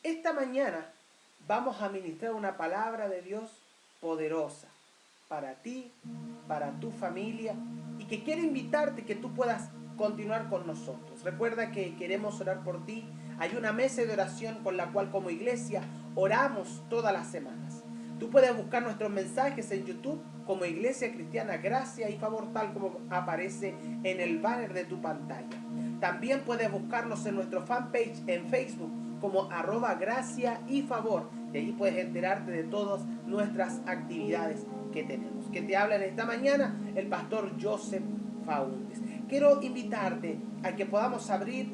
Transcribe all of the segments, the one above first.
Esta mañana vamos a ministrar una palabra de Dios poderosa para ti, para tu familia, y que quiero invitarte que tú puedas continuar con nosotros. Recuerda que queremos orar por ti. Hay una mesa de oración con la cual como iglesia oramos todas las semanas. Tú puedes buscar nuestros mensajes en YouTube como Iglesia Cristiana Gracia y Favor, tal como aparece en el banner de tu pantalla. También puedes buscarnos en nuestro fanpage en Facebook como @gracia y favor. De ahí puedes enterarte de todas nuestras actividades que tenemos. Que te habla en esta mañana el pastor Joseph Faúndez. Quiero invitarte a que podamos abrir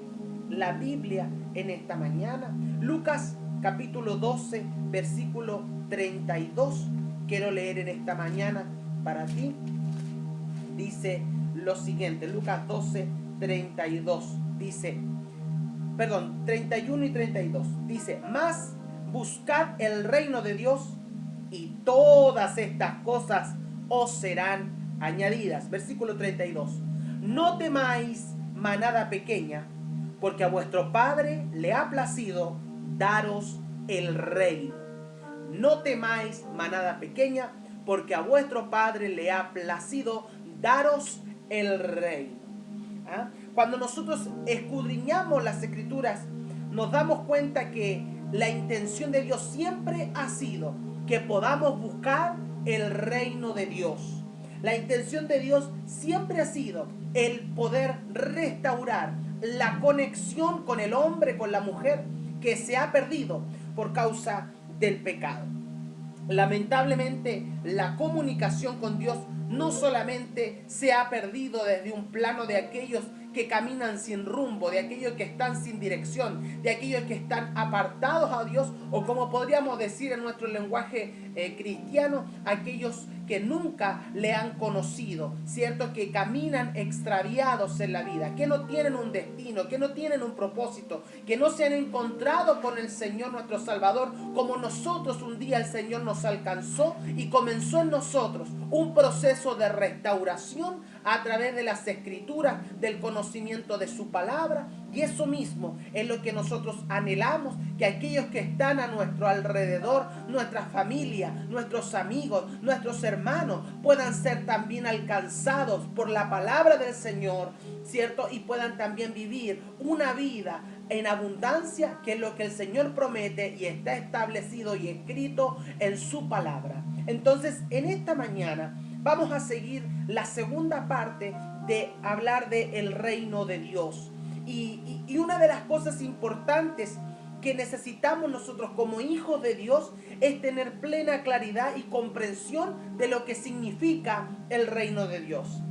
la Biblia en esta mañana. Lucas capítulo 12, versículo 32. Quiero leer en esta mañana para ti. Dice lo siguiente, Lucas 12, 32. Dice, 31 y 32. Dice, mas buscad el reino de Dios y todas estas cosas os serán añadidas. Versículo 32. No temáis, manada pequeña, porque a vuestro Padre le ha placido daros el reino. No temáis, manada pequeña, porque a vuestro Padre le ha placido daros el reino. ¿Ah? Cuando nosotros escudriñamos las Escrituras, nos damos cuenta que la intención de Dios siempre ha sido que podamos buscar el reino de Dios. La intención de Dios siempre ha sido el poder restaurar la conexión con el hombre, con la mujer, que se ha perdido por causa del pecado. Lamentablemente, la comunicación con Dios no solamente se ha perdido desde un plano de aquellos que caminan sin rumbo, de aquellos que están sin dirección, de aquellos que están apartados a Dios, o como podríamos decir en nuestro lenguaje cristiano, aquellos que nunca le han conocido, ¿cierto? Que caminan extraviados en la vida, que no tienen un destino, que no tienen un propósito, que no se han encontrado con el Señor nuestro Salvador, como nosotros un día el Señor nos alcanzó y comenzó en nosotros un proceso de restauración a través de las Escrituras, del conocimiento de su palabra. Y eso mismo es lo que nosotros anhelamos, que aquellos que están a nuestro alrededor, nuestra familia, nuestros amigos, nuestros hermanos, puedan ser también alcanzados por la palabra del Señor, ¿cierto? Y puedan también vivir una vida en abundancia, que es lo que el Señor promete y está establecido y escrito en su palabra. Entonces, en esta mañana vamos a seguir la segunda parte de hablar del reino de Dios. Y una de las cosas importantes que necesitamos nosotros como hijos de Dios es tener plena claridad y comprensión de lo que significa el reino de Dios.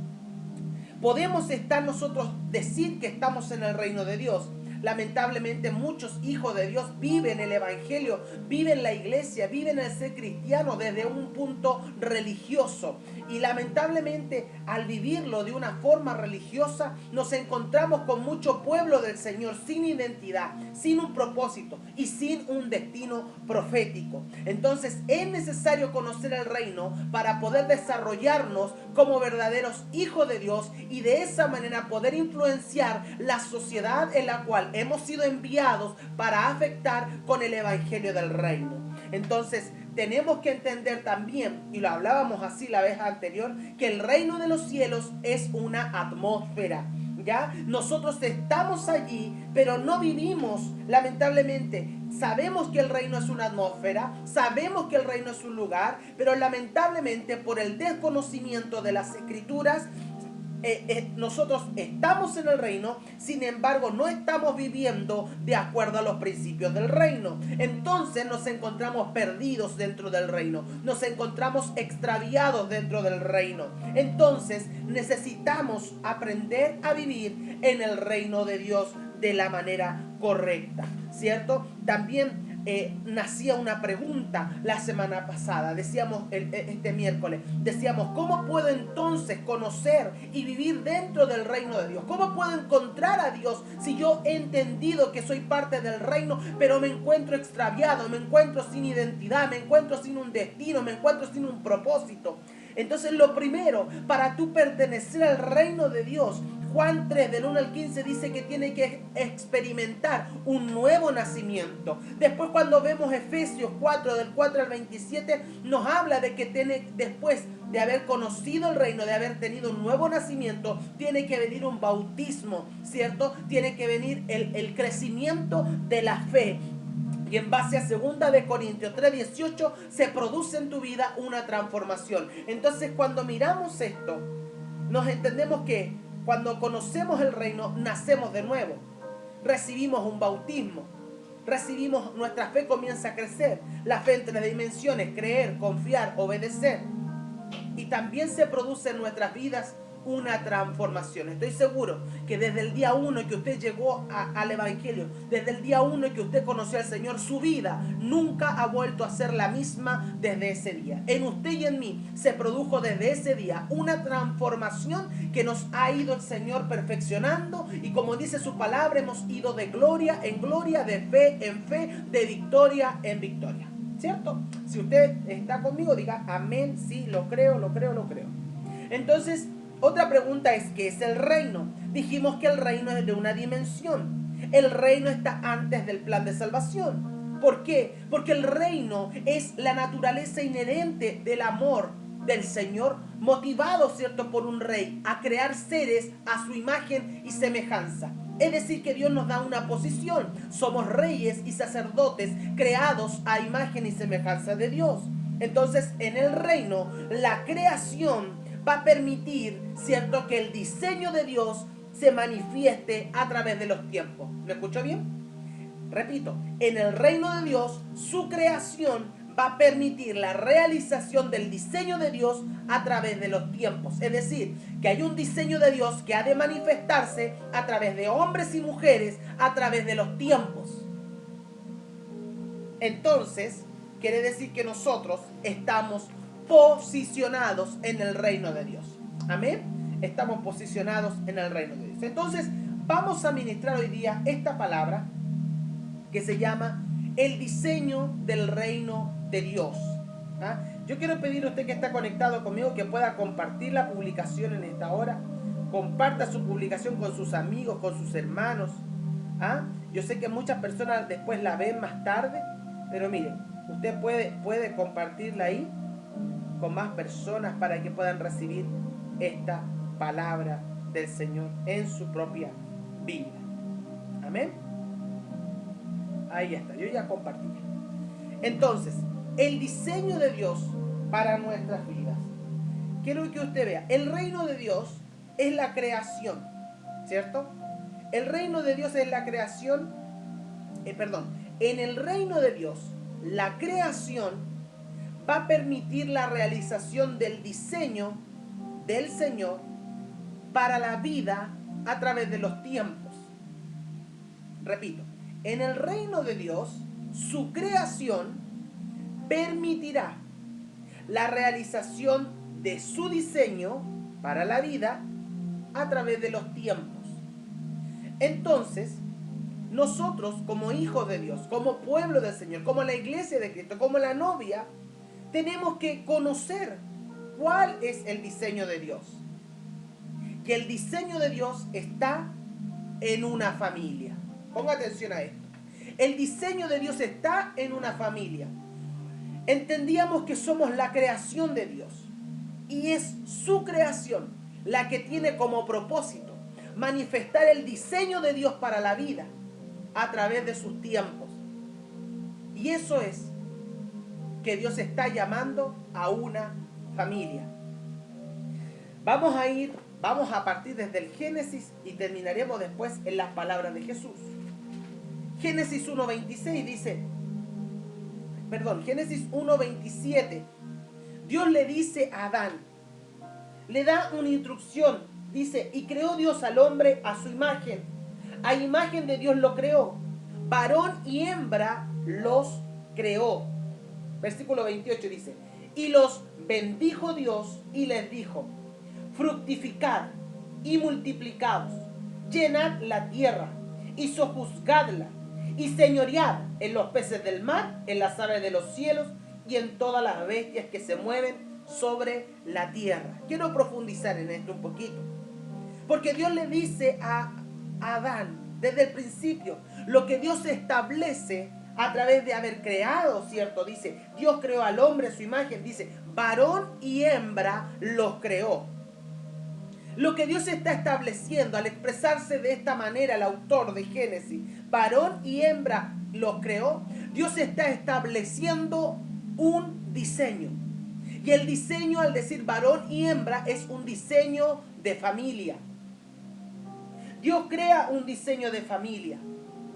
Podemos decir que estamos en el reino de Dios. Lamentablemente muchos hijos de Dios viven el evangelio, viven la iglesia, viven el ser cristiano desde un punto religioso. Y lamentablemente al vivirlo de una forma religiosa nos encontramos con mucho pueblo del Señor sin identidad, sin un propósito y sin un destino profético. Entonces es necesario conocer el reino para poder desarrollarnos como verdaderos hijos de Dios y de esa manera poder influenciar la sociedad en la cual hemos sido enviados para afectar con el evangelio del reino. Entonces tenemos que entender también, y lo hablábamos así la vez anterior, que el reino de los cielos es una atmósfera. ¿Ya? Nosotros estamos allí, pero no vivimos, lamentablemente. Sabemos que el reino es una atmósfera, sabemos que el reino es un lugar, pero lamentablemente por el desconocimiento de las Escrituras, nosotros estamos en el reino, sin embargo no estamos viviendo de acuerdo a los principios del reino. Entonces nos encontramos perdidos dentro del reino, nos encontramos extraviados dentro del reino. Entonces necesitamos aprender a vivir en el reino de Dios de la manera correcta, ¿cierto? También nacía una pregunta la semana pasada, decíamos este miércoles, decíamos, ¿cómo puedo entonces conocer y vivir dentro del reino de Dios? ¿Cómo puedo encontrar a Dios si yo he entendido que soy parte del reino, pero me encuentro extraviado, me encuentro sin identidad, me encuentro sin un destino, me encuentro sin un propósito? Entonces lo primero, para tú pertenecer al reino de Dios, Juan 3, del 1 al 15, dice que tiene que experimentar un nuevo nacimiento. Después, cuando vemos Efesios 4, del 4 al 27, nos habla de que después de haber conocido el reino, de haber tenido un nuevo nacimiento, tiene que venir un bautismo, ¿cierto? Tiene que venir el crecimiento de la fe. Y en base a 2 de Corintios 3:18 se produce en tu vida una transformación. Entonces, cuando miramos esto, nos entendemos que cuando conocemos el reino, nacemos de nuevo. Recibimos un bautismo. Nuestra fe comienza a crecer. La fe en 3 dimensiones: creer, confiar, obedecer. Y también se produce en nuestras vidas una transformación. Estoy seguro que desde el día 1 que usted llegó al Evangelio, desde el día 1 que usted conoció al Señor, su vida nunca ha vuelto a ser la misma desde ese día. En usted y en mí se produjo desde ese día una transformación que nos ha ido el Señor perfeccionando, y como dice su palabra, hemos ido de gloria en gloria, de fe en fe, de victoria en victoria. ¿Cierto? Si usted está conmigo, diga amén, sí, lo creo, lo creo, lo creo. Entonces, otra pregunta es: ¿qué es el reino? Dijimos que el reino es de una dimensión. El reino está antes del plan de salvación. ¿Por qué? Porque el reino es la naturaleza inherente del amor del Señor, motivado, ¿cierto?, por un rey a crear seres a su imagen y semejanza. Es decir, que Dios nos da una posición. Somos reyes y sacerdotes creados a imagen y semejanza de Dios. Entonces, en el reino, la creación va a permitir, ¿cierto?, que el diseño de Dios se manifieste a través de los tiempos. ¿Me escuchó bien? Repito, en el reino de Dios, su creación va a permitir la realización del diseño de Dios a través de los tiempos. Es decir, que hay un diseño de Dios que ha de manifestarse a través de hombres y mujeres, a través de los tiempos. Entonces, quiere decir que nosotros estamos posicionados en el reino de Dios. Amén. Estamos posicionados en el reino de Dios. Entonces, vamos a ministrar hoy día esta palabra que se llama el diseño del reino de Dios. ¿Ah? Yo quiero pedirle a usted que está conectado conmigo que pueda compartir la publicación en esta hora. Comparta su publicación con sus amigos, con sus hermanos. ¿Ah? Yo sé que muchas personas después la ven más tarde, pero miren, usted puede compartirla ahí con más personas para que puedan recibir esta palabra del Señor en su propia vida. Amén. Ahí está, yo ya compartí. Entonces, el diseño de Dios para nuestras vidas. Quiero que usted vea, el reino de Dios es la creación, ¿cierto? El reino de Dios es la creación, en el reino de Dios, la creación va a permitir la realización del diseño del Señor para la vida a través de los tiempos. Repito, en el reino de Dios, su creación permitirá la realización de su diseño para la vida a través de los tiempos. Entonces, nosotros como hijos de Dios, como pueblo del Señor, como la iglesia de Cristo, como la novia, tenemos que conocer cuál es el diseño de Dios. Que el diseño de Dios está en una familia. Ponga atención a esto. El diseño de Dios está en una familia. Entendíamos que somos la creación de Dios. Y es su creación la que tiene como propósito manifestar el diseño de Dios para la vida a través de sus tiempos. Y eso es que Dios está llamando a una familia. Vamos a partir desde el Génesis y terminaremos después en las palabras de Jesús. Génesis 1:26 dice, Génesis 1:27. Dios le dice a Adán, le da una instrucción, dice, y creó Dios al hombre a su imagen. A imagen de Dios lo creó, varón y hembra los creó. Versículo 28 dice, y los bendijo Dios y les dijo, fructificad y multiplicaos, llenad la tierra y sojuzgadla, y señoread en los peces del mar, en las aves de los cielos y en todas las bestias que se mueven sobre la tierra. Quiero profundizar en esto un poquito. Porque Dios le dice a Adán desde el principio, lo que Dios establece a través de haber creado, ¿cierto? Dice, Dios creó al hombre a su imagen, dice, varón y hembra los creó. Lo que Dios está estableciendo al expresarse de esta manera, el autor de Génesis, varón y hembra los creó, Dios está estableciendo un diseño. Y el diseño, al decir varón y hembra, es un diseño de familia. Dios crea un diseño de familia.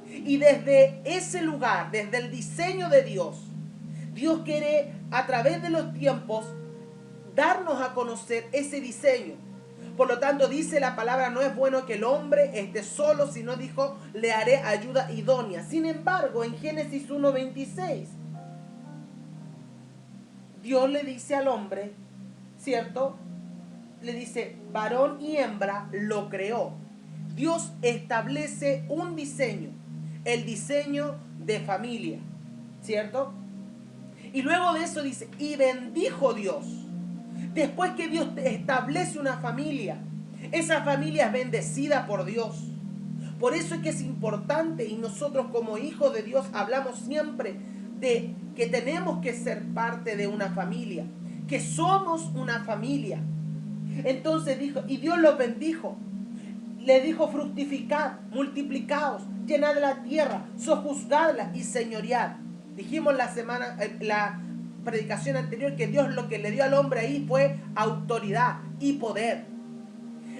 Y desde ese lugar, desde el diseño de Dios, Dios quiere a través de los tiempos darnos a conocer ese diseño. Por lo tanto, dice la palabra, no es bueno que el hombre esté solo, sino dijo, le haré ayuda idónea. Sin embargo, en Génesis 1:26, Dios le dice al hombre, ¿cierto? Le dice, varón y hembra lo creó. Dios establece un diseño, el diseño de familia, ¿cierto? Y luego de eso dice, y bendijo Dios. Después que Dios establece una familia, esa familia es bendecida por Dios. Por eso es que es importante, y nosotros como hijos de Dios hablamos siempre de que tenemos que ser parte de una familia, que somos una familia. Entonces dijo, y Dios los bendijo. Le dijo, fructificad, multiplicaos, llenad la tierra, sojuzgadla y señoread. Dijimos la predicación anterior que Dios lo que le dio al hombre ahí fue autoridad y poder.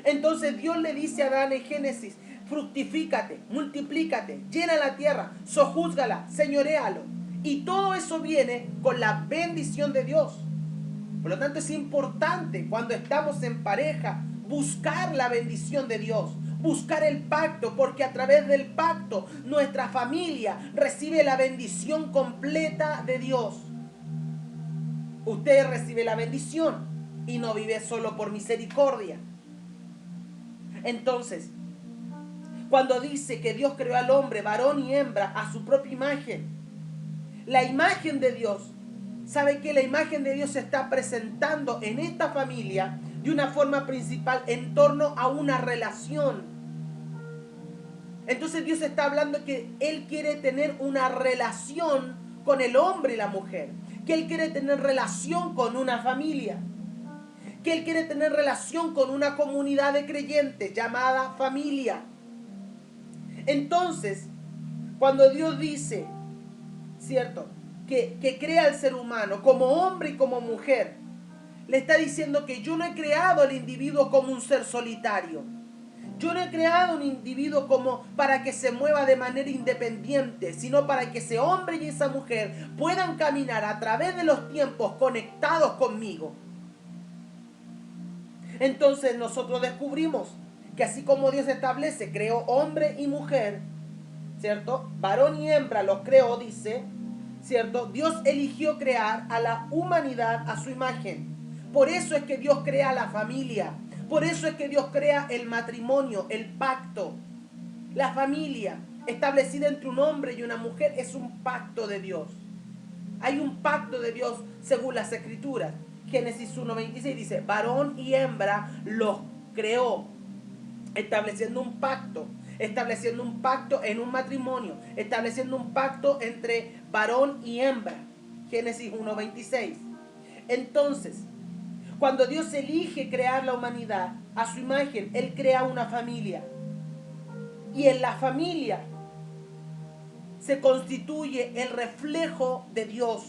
Entonces Dios le dice a Adán en Génesis, fructifícate, multiplícate, llena la tierra, sojúzgala, señoréalo. Y todo eso viene con la bendición de Dios. Por lo tanto, es importante cuando estamos en pareja buscar la bendición de Dios, buscar el pacto, porque a través del pacto nuestra familia recibe la bendición completa de Dios. Usted recibe la bendición y no vive solo por misericordia. Entonces, cuando dice que Dios creó al hombre, varón y hembra, a su propia imagen, la imagen de Dios, ¿sabe que la imagen de Dios se está presentando en esta familia de una forma principal en torno a una relación? Entonces Dios está hablando que Él quiere tener una relación con el hombre y la mujer, que Él quiere tener relación con una familia, que Él quiere tener relación con una comunidad de creyentes llamada familia. Entonces, cuando Dios dice, ¿cierto?, que crea al ser humano como hombre y como mujer, le está diciendo que yo no he creado al individuo como un ser solitario. Yo no he creado un individuo como para que se mueva de manera independiente, sino para que ese hombre y esa mujer puedan caminar a través de los tiempos conectados conmigo. Entonces nosotros descubrimos que así como Dios establece, creó hombre y mujer, ¿cierto? Varón y hembra los creó, dice, ¿cierto? Dios eligió crear a la humanidad a su imagen. Por eso es que Dios crea la familia. Por eso es que Dios crea el matrimonio, el pacto. La familia establecida entre un hombre y una mujer es un pacto de Dios. Hay un pacto de Dios según las Escrituras. Génesis 1:26 dice, varón y hembra los creó, estableciendo un pacto en un matrimonio, estableciendo un pacto entre varón y hembra. Génesis 1:26. Entonces, cuando Dios elige crear la humanidad a su imagen, Él crea una familia. Y en la familia se constituye el reflejo de Dios,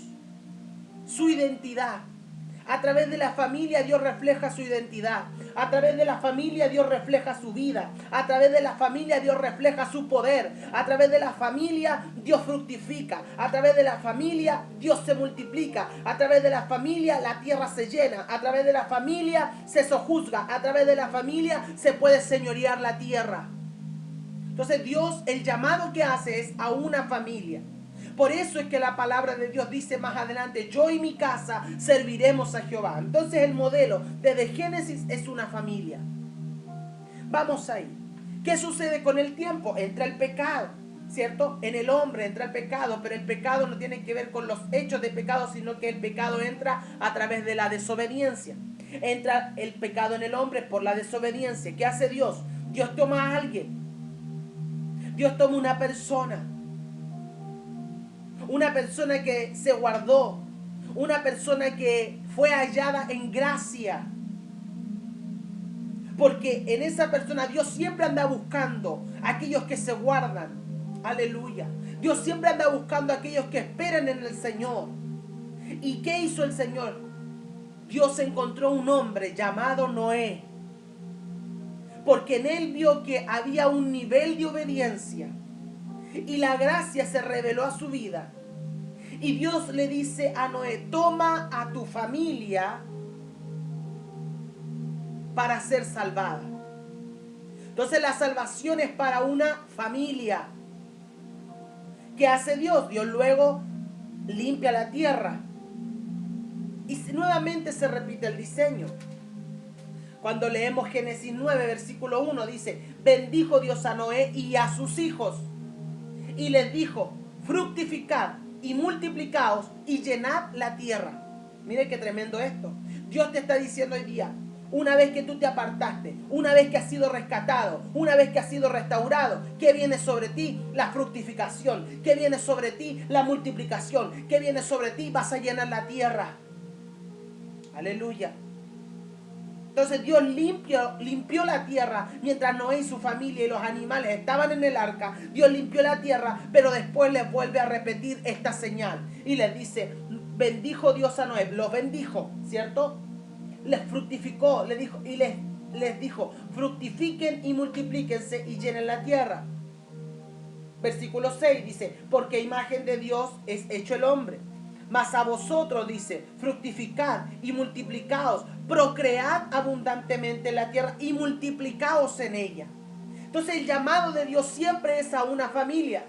su identidad. A través de la familia Dios refleja su identidad. A través de la familia Dios refleja su vida. A través de la familia Dios refleja su poder. A través de la familia Dios fructifica. A través de la familia Dios se multiplica. A través de la familia la tierra se llena. A través de la familia se sojuzga. A través de la familia se puede señorear la tierra. Entonces Dios, el llamado que hace es a una familia. Por eso es que la palabra de Dios dice más adelante, yo y mi casa serviremos a Jehová. Entonces el modelo desde Génesis es una familia. Vamos ahí. ¿Qué sucede con el tiempo? Entra el pecado, ¿cierto? En el hombre entra el pecado, pero el pecado no tiene que ver con los hechos de pecado, sino que el pecado entra a través de la desobediencia. Entra el pecado en el hombre por la desobediencia. ¿Qué hace Dios? Dios toma a alguien. Dios toma una persona que se guardó, una persona que fue hallada en gracia. Porque en esa persona Dios siempre anda buscando a aquellos que se guardan. Aleluya. Dios siempre anda buscando a aquellos que esperan en el Señor. ¿Y qué hizo el Señor? Dios encontró un hombre llamado Noé. Porque en él vio que había un nivel de obediencia. Y la gracia se reveló a su vida. Y Dios le dice a Noé, toma a tu familia para ser salvada. Entonces la salvación es para una familia. ¿Qué hace Dios? Dios luego limpia la tierra. Y nuevamente se repite el diseño. Cuando leemos Génesis 9, versículo 1, dice, bendijo Dios a Noé y a sus hijos. Y les dijo, fructificad y multiplicaos y llenad la tierra. Mire qué tremendo esto. Dios te está diciendo hoy día, una vez que tú te apartaste, una vez que has sido rescatado, una vez que has sido restaurado, ¿qué viene sobre ti? La fructificación. ¿Qué viene sobre ti? La multiplicación. ¿Qué viene sobre ti? Vas a llenar la tierra. Aleluya. Entonces Dios limpió la tierra mientras Noé y su familia y los animales estaban en el arca. Dios limpió la tierra, pero después les vuelve a repetir esta señal. Y les dice, bendijo Dios a Noé, los bendijo, ¿cierto? Les fructificó, les dijo, fructifiquen y multiplíquense y llenen la tierra. Versículo 6 dice, porque imagen de Dios es hecho el hombre. Mas a vosotros, dice, fructificad y multiplicaos, procread abundantemente la tierra y multiplicaos en ella. Entonces el llamado de Dios siempre es a una familia.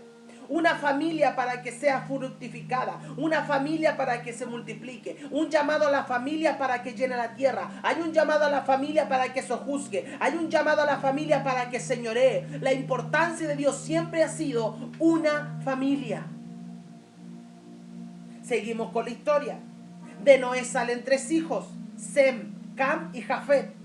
Una familia para que sea fructificada, una familia para que se multiplique, un llamado a la familia para que llene la tierra, hay un llamado a la familia para que sojuzgue, hay un llamado a la familia para que señoree. La importancia de Dios siempre ha sido una familia. Seguimos con la historia. De Noé salen 3 hijos, Sem, Cam y Jafet.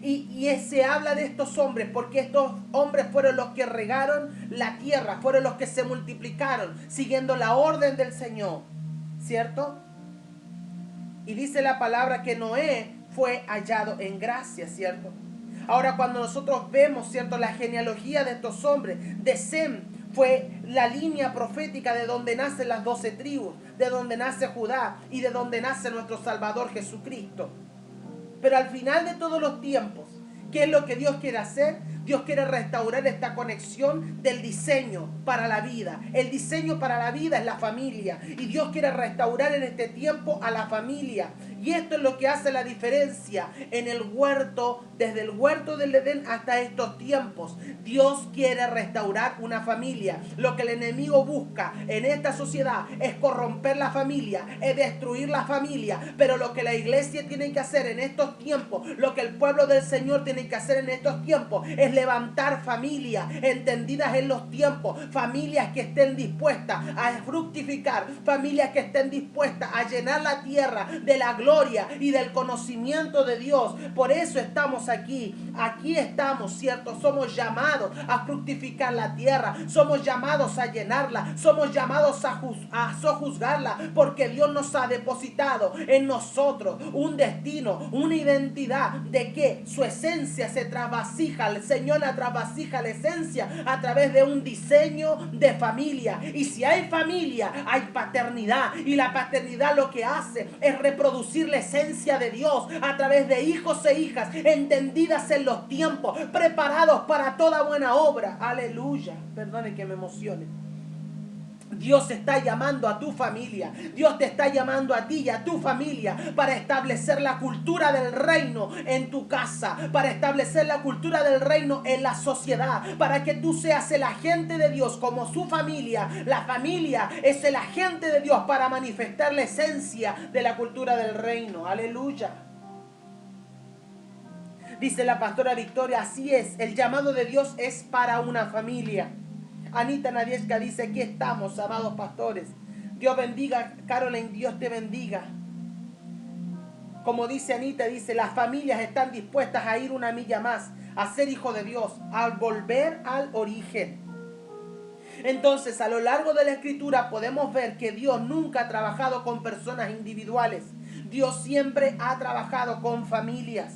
Y se habla de estos hombres porque estos hombres fueron los que regaron la tierra, fueron los que se multiplicaron siguiendo la orden del Señor, ¿cierto? Y dice la palabra que Noé fue hallado en gracia, ¿cierto? Ahora cuando nosotros vemos, ¿cierto?, la genealogía de estos hombres, de Sem fue la línea profética de donde nacen las 12 tribus, de donde nace Judá y de donde nace nuestro Salvador Jesucristo. Pero al final de todos los tiempos, ¿qué es lo que Dios quiere hacer? Dios quiere restaurar esta conexión del diseño para la vida. El diseño para la vida es la familia. Y Dios quiere restaurar en este tiempo a la familia. Y esto es lo que hace la diferencia en el huerto, desde el huerto del Edén hasta estos tiempos. Dios quiere restaurar una familia. Lo que el enemigo busca en esta sociedad es corromper la familia, es destruir la familia. Pero lo que la iglesia tiene que hacer en estos tiempos, lo que el pueblo del Señor tiene que hacer en estos tiempos, es levantar familias entendidas en los tiempos, familias que estén dispuestas a fructificar, familias que estén dispuestas a llenar la tierra de la gloria y del conocimiento de Dios. Por eso estamos aquí estamos, ¿cierto? Somos llamados a fructificar la tierra, somos llamados a llenarla, somos llamados a sojuzgarla, porque Dios nos ha depositado en nosotros un destino, una identidad de que su esencia se trasvasija. El Señor la trasvasija la esencia a través de un diseño de familia. Y si hay familia, hay paternidad. Y la paternidad lo que hace es reproducir la esencia de Dios a través de hijos e hijas entendidas en los tiempos, preparados para toda buena obra. Aleluya. Perdone que me emocione. Dios está llamando a tu familia. Dios te está llamando a ti y a tu familia para establecer la cultura del reino en tu casa, para establecer la cultura del reino en la sociedad, para que tú seas el agente de Dios como su familia. La familia es el agente de Dios para manifestar la esencia de la cultura del reino. Aleluya. Dice la pastora Victoria, así es, el llamado de Dios es para una familia. Anita Nadiesca dice, aquí estamos, amados pastores. Dios bendiga, Caroline, Dios te bendiga. como dice Anita, dice, las familias están dispuestas a ir una milla más, a ser hijo de Dios, a volver al origen. Entonces, a lo largo de la Escritura podemos ver que Dios nunca ha trabajado con personas individuales. Dios siempre ha trabajado con familias.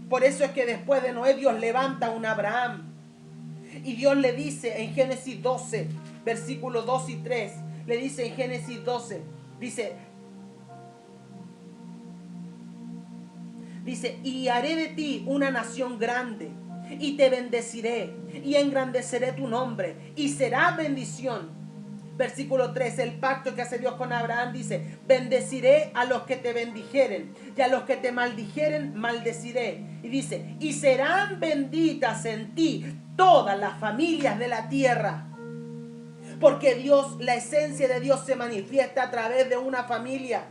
Por eso es que después de Noé, Dios levanta a un Abraham. Y Dios le dice en Génesis 12, versículos 2 y 3, le dice en Génesis 12, dice, y haré de ti una nación grande, y te bendeciré, y engrandeceré tu nombre, y será bendición. Versículo 3, el pacto que hace Dios con Abraham dice, bendeciré a los que te bendijeren, y a los que te maldijeren, maldeciré. Y dice, y serán benditas en ti todas las familias de la tierra. Porque Dios, la esencia de Dios se manifiesta a través de una familia.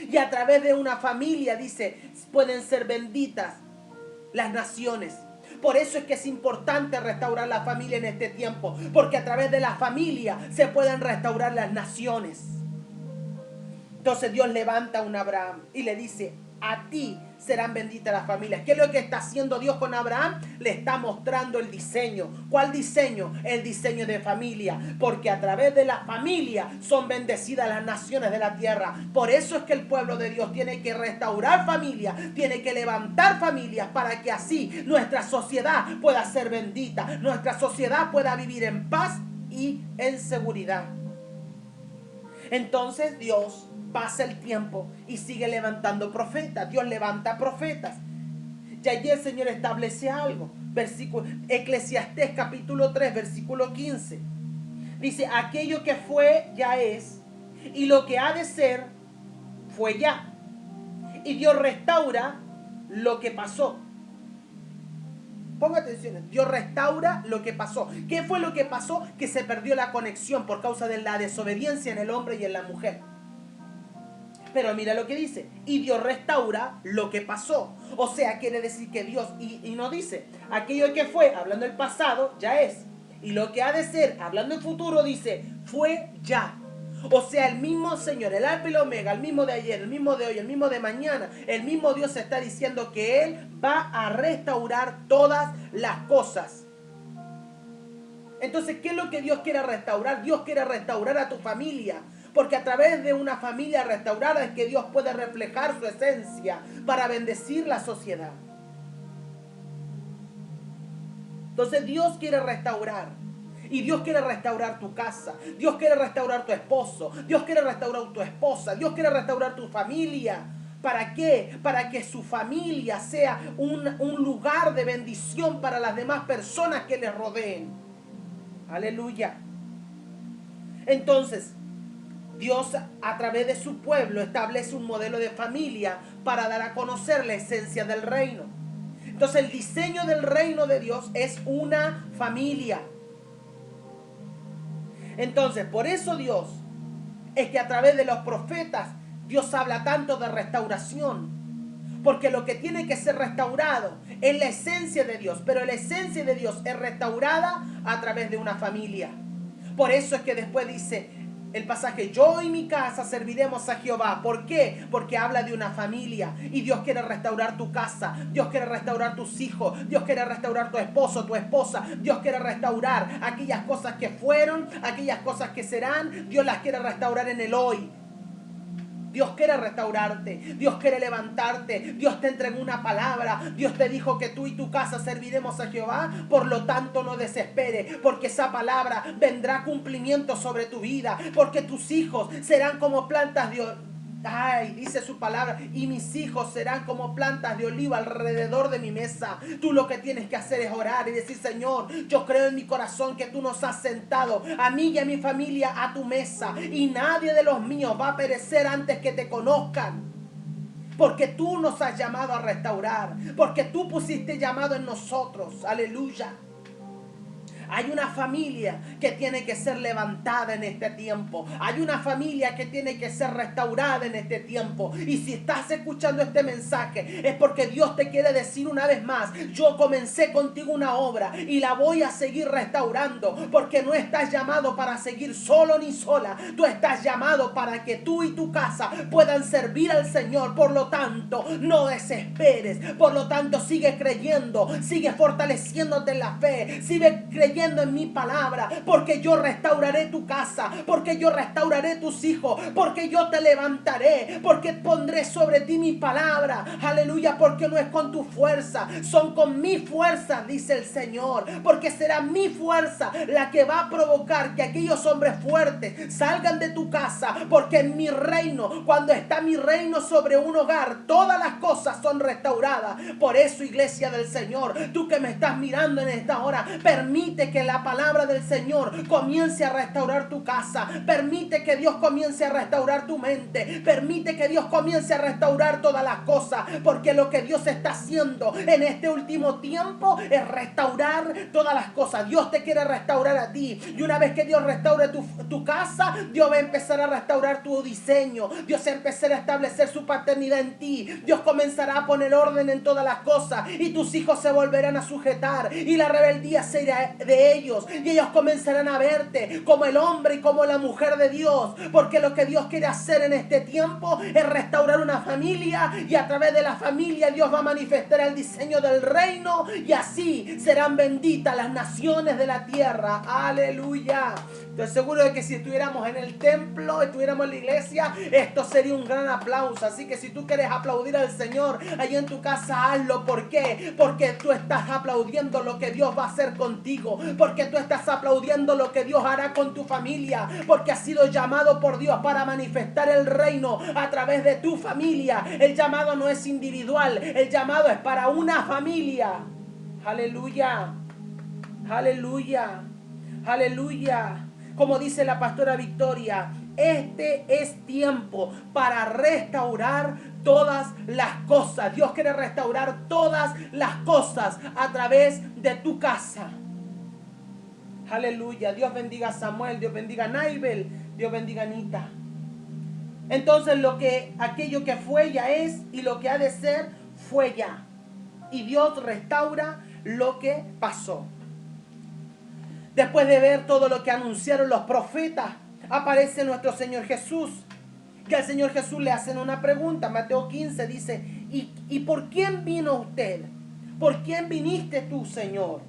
Y a través de una familia, dice, pueden ser benditas las naciones. Por eso es que es importante restaurar la familia en este tiempo, porque a través de la familia se pueden restaurar las naciones. Entonces Dios levanta a un Abraham y le dice, a ti serán benditas las familias. ¿Qué es lo que está haciendo Dios con Abraham? Le está mostrando el diseño. ¿Cuál diseño? El diseño de familia. Porque a través de la familia son bendecidas las naciones de la tierra. Por eso es que el pueblo de Dios tiene que restaurar familias, tiene que levantar familias para que así nuestra sociedad pueda ser bendita, nuestra sociedad pueda vivir en paz y en seguridad. Entonces Dios pasa el tiempo y sigue levantando profetas. Dios levanta profetas. Y allí el Señor establece algo. Eclesiastés capítulo 3, versículo 15. Dice, aquello que fue ya es, y lo que ha de ser fue ya. Y Dios restaura lo que pasó. Ponga atención, Dios restaura lo que pasó. ¿Qué fue lo que pasó? Que se perdió la conexión por causa de la desobediencia en el hombre y en la mujer. Pero mira lo que dice, y Dios restaura lo que pasó. O sea, quiere decir que Dios, y no dice, aquello que fue, hablando del pasado, ya es. Y lo que ha de ser, hablando del futuro, dice, fue ya. O sea, el mismo Señor, el Alfa y el Omega, el mismo de ayer, el mismo de hoy, el mismo de mañana, el mismo Dios está diciendo que Él va a restaurar todas las cosas. Entonces, ¿qué es lo que Dios quiere restaurar? Dios quiere restaurar a tu familia. Porque a través de una familia restaurada es que Dios puede reflejar su esencia para bendecir la sociedad. Entonces Dios quiere restaurar. Y Dios quiere restaurar tu casa. Dios quiere restaurar tu esposo. Dios quiere restaurar tu esposa. Dios quiere restaurar tu familia. ¿Para qué? Para que su familia sea un lugar de bendición para las demás personas que les rodeen. Aleluya. Entonces, Dios a través de su pueblo establece un modelo de familia para dar a conocer la esencia del reino. Entonces el diseño del reino de Dios es una familia. Entonces por eso Dios es que a través de los profetas Dios habla tanto de restauración. Porque lo que tiene que ser restaurado es la esencia de Dios. Pero la esencia de Dios es restaurada a través de una familia. Por eso es que después dice el pasaje, yo y mi casa serviremos a Jehová. ¿Por qué? Porque habla de una familia. Y Dios quiere restaurar tu casa. Dios quiere restaurar tus hijos. Dios quiere restaurar tu esposo, tu esposa. Dios quiere restaurar aquellas cosas que fueron, aquellas cosas que serán. Dios las quiere restaurar en el hoy. Dios quiere restaurarte, Dios quiere levantarte, Dios te entregó una palabra, Dios te dijo que tú y tu casa serviremos a Jehová, por lo tanto no desesperes, porque esa palabra vendrá cumplimiento sobre tu vida, porque tus hijos serán como plantas de dice su palabra, y mis hijos serán como plantas de oliva alrededor de mi mesa. Tú lo que tienes que hacer es orar y decir, Señor, yo creo en mi corazón que tú nos has sentado a mí y a mi familia a tu mesa, y nadie de los míos va a perecer antes que te conozcan. Porque tú nos has llamado a restaurar, porque tú pusiste llamado en nosotros. Aleluya. Hay una familia que tiene que ser levantada en este tiempo. Hay una familia que tiene que ser restaurada en este tiempo. Y si estás escuchando este mensaje, es porque Dios te quiere decir una vez más: yo comencé contigo una obra y la voy a seguir restaurando, porque no estás llamado para seguir solo ni sola. Tú estás llamado para que tú y tu casa puedan servir al Señor. Por lo tanto, no desesperes. Por lo tanto, sigue creyendo, sigue fortaleciéndote en la fe, sigue creyendo en mi palabra, porque yo restauraré tu casa, porque yo restauraré tus hijos, porque yo te levantaré, porque pondré sobre ti mi palabra. Aleluya, porque no es con tu fuerza, son con mi fuerza, dice el Señor, porque será mi fuerza la que va a provocar que aquellos hombres fuertes salgan de tu casa, porque en mi reino, cuando está mi reino sobre un hogar, todas las cosas son restauradas. Por eso, iglesia del Señor, tú que me estás mirando en esta hora, permite que la palabra del Señor comience a restaurar tu casa, permite que Dios comience a restaurar tu mente, permite que Dios comience a restaurar todas las cosas, porque lo que Dios está haciendo en este último tiempo es restaurar todas las cosas. Dios te quiere restaurar a ti, y una vez que Dios restaure tu casa, Dios va a empezar a restaurar tu diseño, Dios empezará a establecer su paternidad en ti, Dios comenzará a poner orden en todas las cosas, y tus hijos se volverán a sujetar, y la rebeldía será de ellos, y ellos comenzarán a verte como el hombre y como la mujer de Dios, porque lo que Dios quiere hacer en este tiempo es restaurar una familia, y a través de la familia Dios va a manifestar el diseño del reino, y así serán benditas las naciones de la tierra. Aleluya. Estoy seguro de que si estuviéramos en el templo, estuviéramos en la iglesia, esto sería un gran aplauso. Así que si tú quieres aplaudir al Señor ahí en tu casa, hazlo. ¿Por qué? Porque tú estás aplaudiendo lo que Dios va a hacer contigo, porque tú estás aplaudiendo lo que Dios hará con tu familia, porque has sido llamado por Dios para manifestar el reino a través de tu familia. El llamado no es individual, el llamado es para una familia. Aleluya, aleluya, aleluya. Como dice la pastora Victoria, este es tiempo para restaurar todas las cosas. Dios quiere restaurar todas las cosas a través de tu casa. Aleluya. Dios bendiga a Samuel, Dios bendiga a Naibel, Dios bendiga a Anita. Entonces aquello que fue ya es, y lo que ha de ser fue ya. Y Dios restaura lo que pasó. Después de ver todo lo que anunciaron los profetas, aparece nuestro Señor Jesús. Que al Señor Jesús le hacen una pregunta. Mateo 15 dice: ¿Y por quién vino usted? ¿Por quién viniste tú, Señor?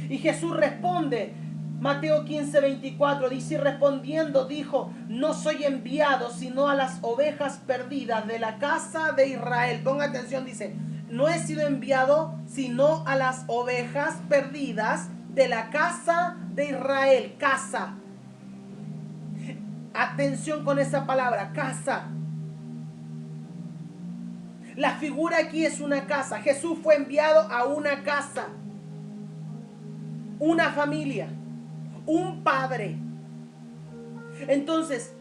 Y Jesús responde, Mateo 15, 24, dice: y respondiendo dijo: no soy enviado sino a las ovejas perdidas de la casa de Israel. Ponga atención, dice: no he sido enviado sino a las ovejas perdidas de la casa de Israel. Casa. Atención con esa palabra, casa. La figura aquí es una casa. Jesús fue enviado a una casa, una familia, un padre. Entonces,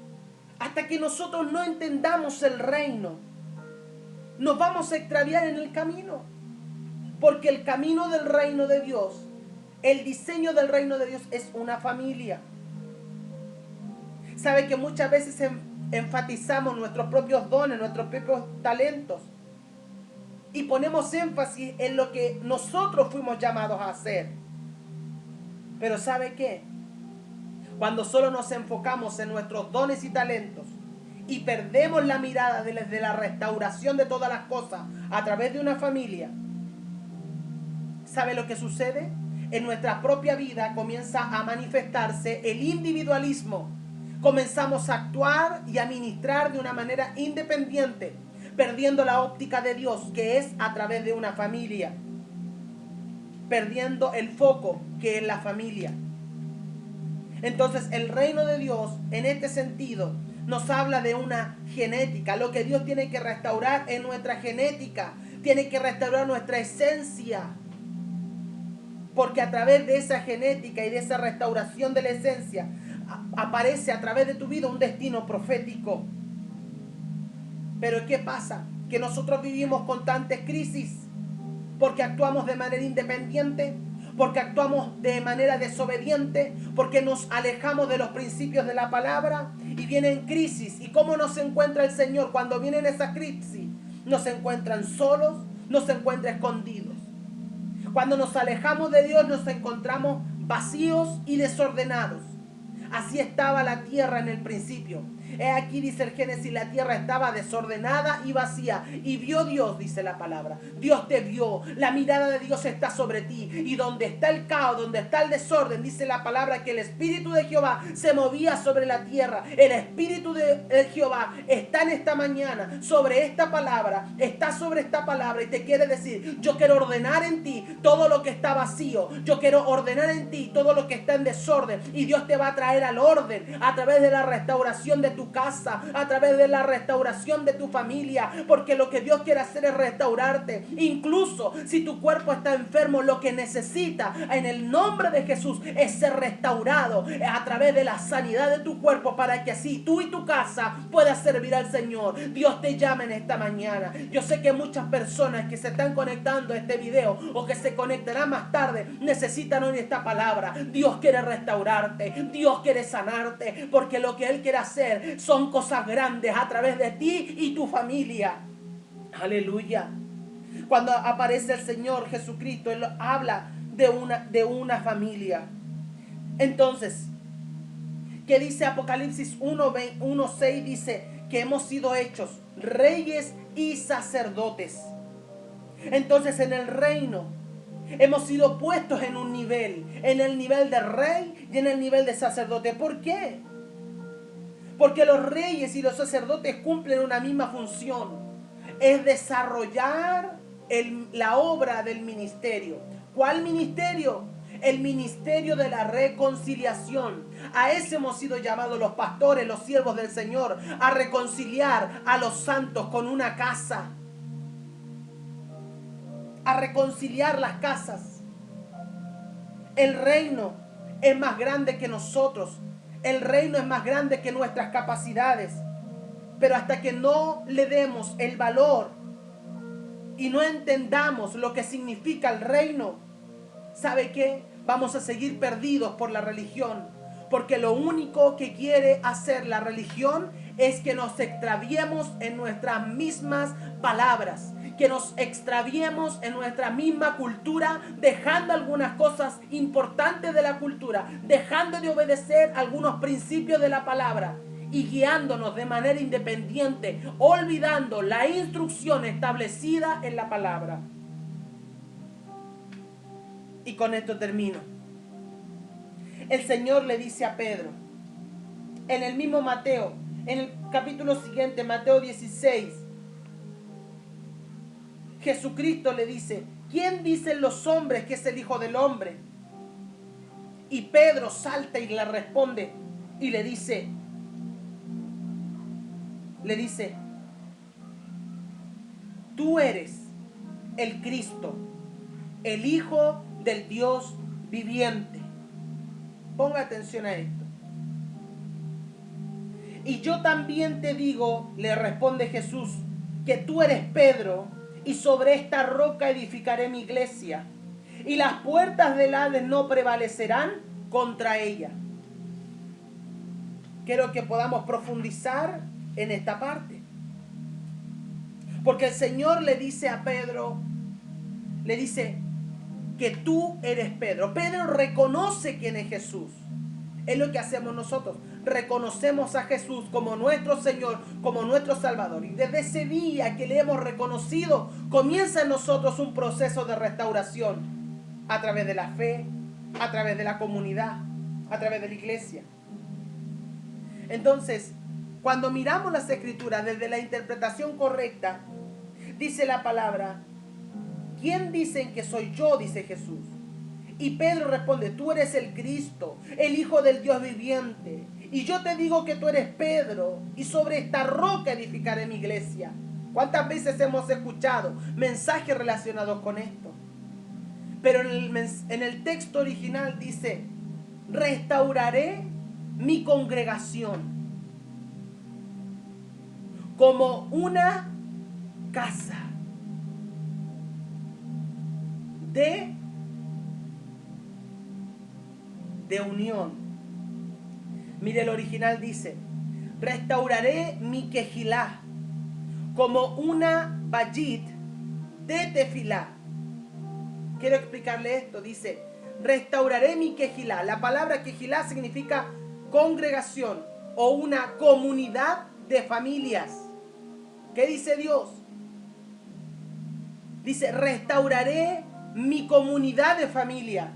hasta que nosotros no entendamos el reino, nos vamos a extraviar en el camino. Porque el camino del reino de Dios, el diseño del reino de Dios es una familia. Sabe que muchas veces enfatizamos nuestros propios dones, nuestros propios talentos, y ponemos énfasis en lo que nosotros fuimos llamados a hacer. Pero ¿sabe qué? Cuando solo nos enfocamos en nuestros dones y talentos y perdemos la mirada de la restauración de todas las cosas a través de una familia, ¿sabe lo que sucede? En nuestra propia vida comienza a manifestarse el individualismo. Comenzamos a actuar y a ministrar de una manera independiente, perdiendo la óptica de Dios, que es a través de una familia, perdiendo el foco, que es la familia. Entonces el reino de Dios en este sentido nos habla de una genética. Lo que Dios tiene que restaurar es nuestra genética, tiene que restaurar nuestra esencia, porque a través de esa genética y de esa restauración de la esencia aparece a través de tu vida un destino profético. Pero ¿qué pasa? Que nosotros vivimos constantes crisis porque actuamos de manera independiente, porque actuamos de manera desobediente, porque nos alejamos de los principios de la palabra y vienen crisis. ¿Y cómo nos encuentra el Señor cuando vienen esas crisis? Nos encuentran solos, nos encuentra escondidos. Cuando nos alejamos de Dios nos encontramos vacíos y desordenados. Así estaba la tierra en el principio. Aquí dice el Génesis, la tierra estaba desordenada y vacía. Y vio Dios, dice la palabra. Dios te vio. La mirada de Dios está sobre ti. Y donde está el caos, donde está el desorden, dice la palabra que el Espíritu de Jehová se movía sobre la tierra. El Espíritu de Jehová está en esta mañana sobre esta palabra. Está sobre esta palabra y te quiere decir, yo quiero ordenar en ti todo lo que está vacío. Yo quiero ordenar en ti todo lo que está en desorden. Y Dios te va a traer al orden a través de la restauración de tu casa, a través de la restauración de tu familia, porque lo que Dios quiere hacer es restaurarte. Incluso si tu cuerpo está enfermo, lo que necesita en el nombre de Jesús es ser restaurado a través de la sanidad de tu cuerpo, para que así tú y tu casa puedas servir al Señor. Dios te llama en esta mañana. Yo sé que muchas personas que se están conectando a este video o que se conectarán más tarde necesitan hoy esta palabra. Dios quiere restaurarte, Dios quiere sanarte, porque lo que Él quiere hacer son cosas grandes a través de ti y tu familia. Aleluya. Cuando aparece el Señor Jesucristo, Él habla de una familia. Entonces, ¿qué dice Apocalipsis 1:6? Dice que hemos sido hechos reyes y sacerdotes. Entonces, en el reino hemos sido puestos en un nivel, en el nivel de rey y en el nivel de sacerdote. ¿Por qué? Porque los reyes y los sacerdotes cumplen una misma función, es desarrollar la obra del ministerio. ¿Cuál ministerio? El ministerio de la reconciliación. A ese hemos sido llamados los pastores, los siervos del Señor, a reconciliar a los santos con una casa, a reconciliar las casas. El reino es más grande que nosotros. El reino es más grande que nuestras capacidades. Pero hasta que no le demos el valor y no entendamos lo que significa el reino, ¿sabe qué? Vamos a seguir perdidos por la religión. Porque lo único que quiere hacer la religión es que nos extraviemos en nuestras mismas palabras, que nos extraviemos en nuestra misma cultura, dejando algunas cosas importantes de la cultura, dejando de obedecer algunos principios de la palabra y guiándonos de manera independiente, olvidando la instrucción establecida en la palabra. Y con esto termino. El Señor le dice a Pedro, en el mismo Mateo, en el capítulo siguiente, Mateo 16, Jesucristo le dice, ¿quién dicen los hombres que es el Hijo del Hombre? Y Pedro salta y le responde y le dice, tú eres el Cristo, el Hijo del Dios viviente. Ponga atención a esto. Y yo también te digo, le responde Jesús, que tú eres Pedro, y sobre esta roca edificaré mi iglesia, y las puertas del Hades no prevalecerán contra ella. Quiero que podamos profundizar en esta parte. Porque el Señor le dice a Pedro, le dice que tú eres Pedro. Pedro reconoce quién es Jesús. Es lo que hacemos nosotros. Reconocemos a Jesús como nuestro Señor, como nuestro Salvador. Y desde ese día que le hemos reconocido, comienza en nosotros un proceso de restauración a través de la fe, a través de la comunidad, a través de la iglesia. Entonces, cuando miramos las Escrituras desde la interpretación correcta, dice la palabra, ¿quién dicen que soy yo? Dice Jesús. Y Pedro responde, tú eres el Cristo, el Hijo del Dios viviente. Y yo te digo que tú eres Pedro, y sobre esta roca edificaré mi iglesia. ¿Cuántas veces hemos escuchado mensajes relacionados con esto? Pero en el texto original dice, restauraré mi congregación como una casa de de unión. Mire, el original dice: restauraré mi quejilá como una bayit de tefilá. Quiero explicarle esto. Dice: restauraré mi quejilá. La palabra quejilá significa congregación o una comunidad de familias. ¿Qué dice Dios? Dice: restauraré mi comunidad de familia.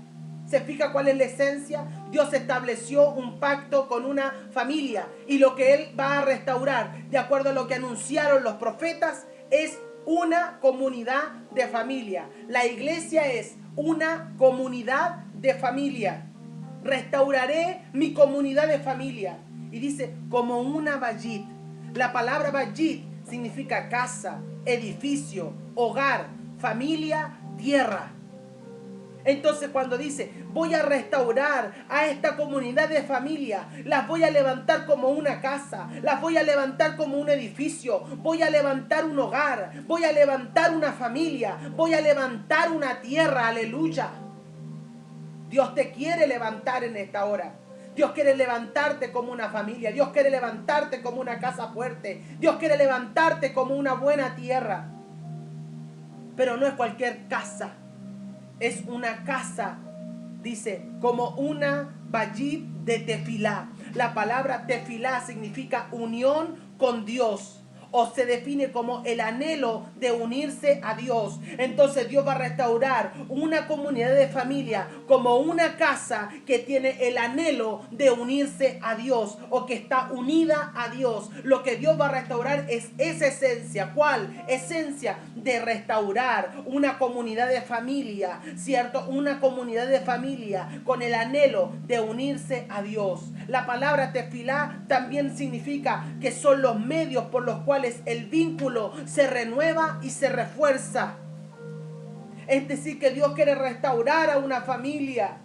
¿Se fija cuál es la esencia? Dios estableció un pacto con una familia, y lo que Él va a restaurar, de acuerdo a lo que anunciaron los profetas, es una comunidad de familia. La iglesia es una comunidad de familia. Restauraré mi comunidad de familia. Y dice, como una bayit. La palabra bayit significa casa, edificio, hogar, familia, tierra. Entonces, cuando dice: voy a restaurar a esta comunidad de familia, las voy a levantar como una casa, las voy a levantar como un edificio, voy a levantar un hogar, voy a levantar una familia, voy a levantar una tierra. Aleluya. Dios te quiere levantar en esta hora. Dios quiere levantarte como una familia. Dios quiere levantarte como una casa fuerte. Dios quiere levantarte como una buena tierra. Pero no es cualquier casa. Es una casa, dice, como una bayit de tefilá. La palabra tefilá significa unión con Dios, o se define como el anhelo de unirse a Dios. Entonces Dios va a restaurar una comunidad de familia como una casa que tiene el anhelo de unirse a Dios, o que está unida a Dios. Lo que Dios va a restaurar es esa esencia. ¿Cuál? Esencia de restaurar una comunidad de familia, ¿cierto? Una comunidad de familia con el anhelo de unirse a Dios. La palabra tefilá también significa que son los medios por los cuales el vínculo se renueva y se refuerza. Es decir, que Dios quiere restaurar a una familia.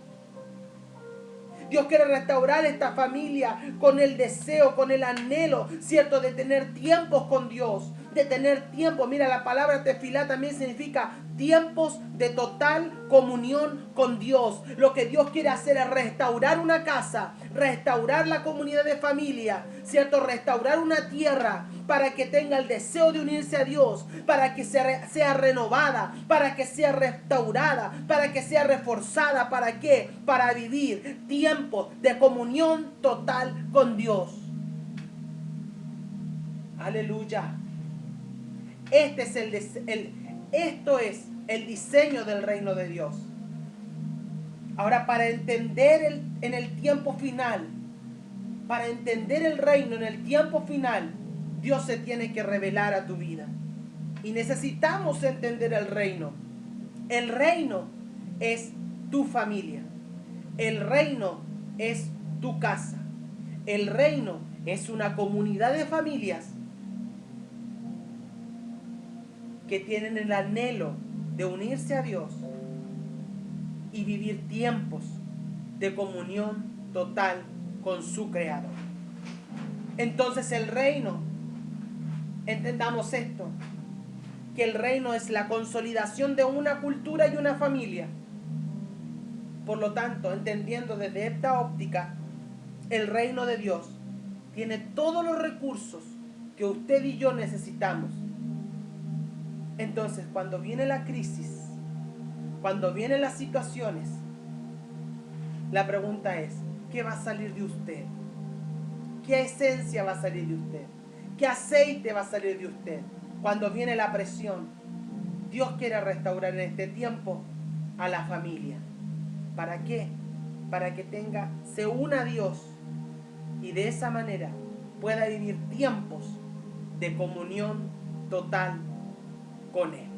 Dios quiere restaurar esta familia con el deseo, con el anhelo, ¿cierto?, de tener tiempos con Dios, de tener tiempo. Mira, la palabra tefilá también significa tiempos de total comunión con Dios. Lo que Dios quiere hacer es restaurar una casa, restaurar la comunidad de familia, ¿cierto?, restaurar una tierra para que tenga el deseo de unirse a Dios, para que sea renovada, para que sea restaurada, para que sea reforzada. ¿Para qué? Para vivir tiempos de comunión total con Dios. Aleluya. Esto es el diseño del reino de Dios. Ahora, para entender en el tiempo final, para entender el reino en el tiempo final, Dios se tiene que revelar a tu vida. Y necesitamos entender el reino. El reino es tu familia. El reino es tu casa. El reino es una comunidad de familias que tienen el anhelo de unirse a Dios y vivir tiempos de comunión total con su Creador. Entonces el reino, entendamos esto, que el reino es la consolidación de una cultura y una familia. Por lo tanto, entendiendo desde esta óptica, el reino de Dios tiene todos los recursos que usted y yo necesitamos. Entonces, cuando viene la crisis, cuando vienen las situaciones, la pregunta es: ¿qué va a salir de usted? ¿Qué esencia va a salir de usted? ¿Qué aceite va a salir de usted? Cuando viene la presión, Dios quiere restaurar en este tiempo a la familia. ¿Para qué? Para que se una a Dios y de esa manera pueda vivir tiempos de comunión total con Él.